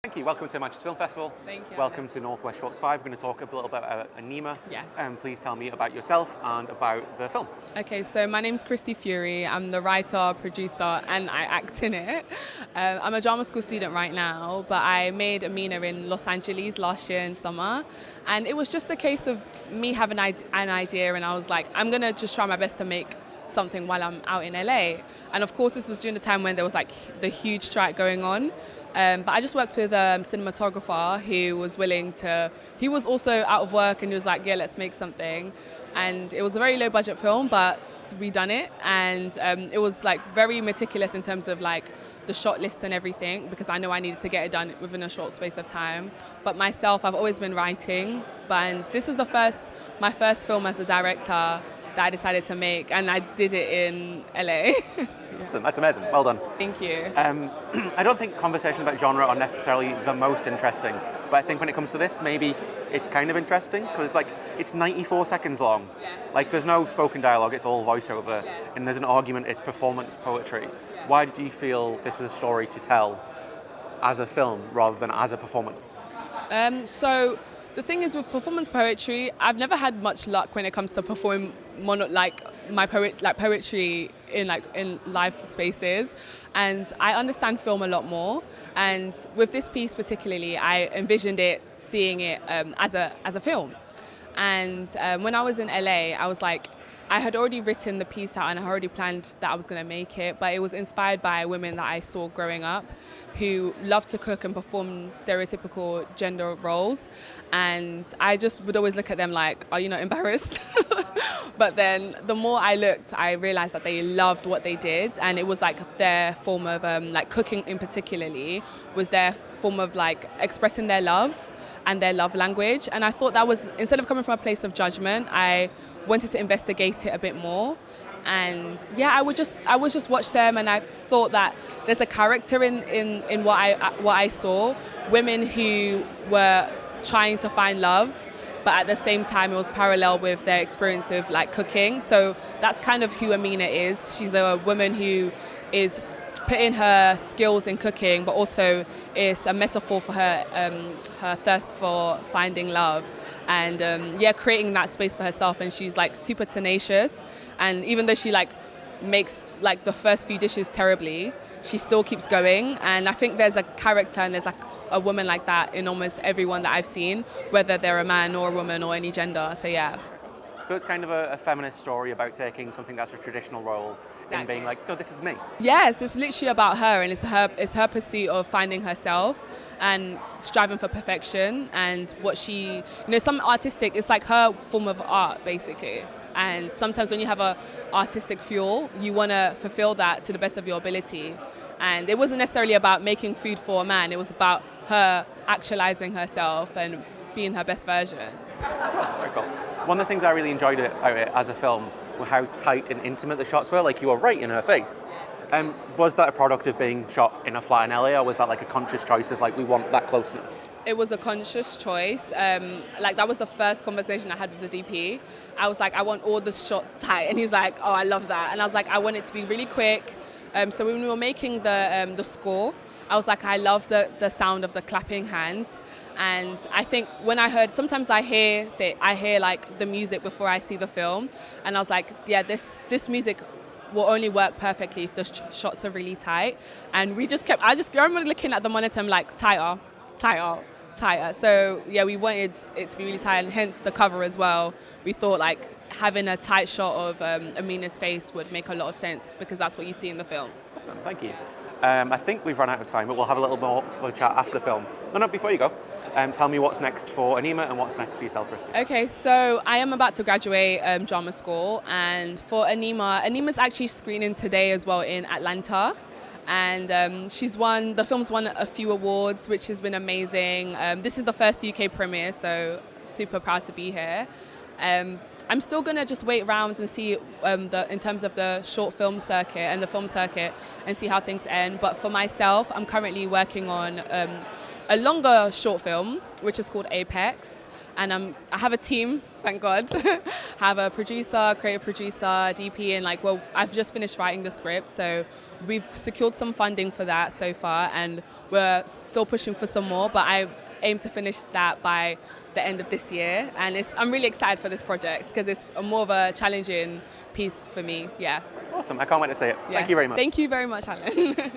Thank you. Welcome to Manchester Film Festival. Thank you. Welcome to Northwest Shorts 5. We're going to talk a little bit about Amina. Yeah. Please tell me about yourself and about the film. Okay, so my name's Christy Fury. I'm the writer, producer, and I act in it. I'm a drama school student right now, but I made Amina in Los Angeles last year in summer. And it was just a case of me having an idea, and I was like, I'm going to just try my best to make something while I'm out in LA. And of course, this was during the time when there was like the huge strike going on. But I just worked with a cinematographer who was he was also out of work and he was like, yeah, let's make something. And it was a very low budget film, but we done it. And it was like very meticulous in terms of like the shot list and everything, because I know I needed to get it done within a short space of time. But myself, I've always been writing. And this was my first film as a director that I decided to make, and I did it in LA. Awesome. That's amazing. Well done. Thank you. I don't think conversations about genre are necessarily the most interesting, but I think when it comes to this, maybe it's kind of interesting because it's 94 seconds long. Yeah. Like there's no spoken dialogue, it's all voiceover, and there's an argument, it's performance poetry. Yeah. Why did you feel this was a story to tell as a film rather than as a performance? So the thing is with performance poetry, I've never had much luck when it comes to performing poetry in live spaces, and I understand film a lot more. And with this piece particularly, I envisioned seeing it as a film. And when I was in LA, I was like, I had already written the piece out and I already planned that I was going to make it, but it was inspired by women that I saw growing up who loved to cook and perform stereotypical gender roles. And I just would always look at them like, are you not embarrassed? But then the more I looked, I realized that they loved what they did. And it was like their form of, cooking in particularly, was their form of like expressing their love and their love language. And I thought that was, instead of coming from a place of judgment, I wanted to investigate it a bit more. And yeah, I would just watch them, and I thought that there's a character in what I saw, women who were trying to find love, but at the same time it was parallel with their experience of like cooking. So that's kind of who Amina is. She's a woman who is putting her skills in cooking, but also is a metaphor for her thirst for finding love, and creating that space for herself. And she's like super tenacious, and even though she like makes like the first few dishes terribly, she still keeps going. And I think there's a character and there's like a woman like that in almost everyone that I've seen, whether they're a man or a woman or any gender. So yeah. So it's kind of a feminist story about taking something that's a traditional role and being like, no, this is me. Yes, it's literally about her, and it's her pursuit of finding herself and striving for perfection. And what she, some artistic, it's like her form of art basically. And sometimes when you have a artistic fuel, you want to fulfill that to the best of your ability. And it wasn't necessarily about making food for a man, it was about her actualizing herself and being her best version. Oh, very cool. One of the things I really enjoyed about it as a film were how tight and intimate the shots were, like you were right in her face. Was that a product of being shot in a flat in LA, or was that like a conscious choice of like, we want that closeness? It was a conscious choice. That was the first conversation I had with the DP. I was like, I want all the shots tight, and he's like, oh, I love that. And I was like, I want it to be really quick. So when we were making the score, I was like, I love the sound of the clapping hands. And I think when sometimes I hear like the music before I see the film, and I was like, yeah, this music will only work perfectly if the shots are really tight. And I remember looking at the monitor, I'm like, tighter. So yeah, we wanted it to be really tight, and hence the cover as well. We thought like having a tight shot of Amina's face would make a lot of sense, because that's what you see in the film. Awesome, thank you. I think we've run out of time, but we'll have a little more of a chat after the film. No, before you go, tell me what's next for Amina and what's next for yourself, Christy. Okay, so I am about to graduate drama school, and for Anima's actually screening today as well in Atlanta. And the film's won a few awards, which has been amazing. This is the first UK premiere, so super proud to be here. I'm still going to just wait rounds and see in terms of the short film circuit and the film circuit, and see how things end. But for myself, I'm currently working on a longer short film, which is called Apex. And I have a team, thank God. Have a producer, creative producer, DP, and I've just finished writing the script, so we've secured some funding for that so far, and we're still pushing for some more, but I aim to finish that by the end of this year. And I'm really excited for this project because it's more of a challenging piece for me. Yeah. Awesome. I can't wait to see it. Yeah. Thank you very much. Thank you very much, Alan.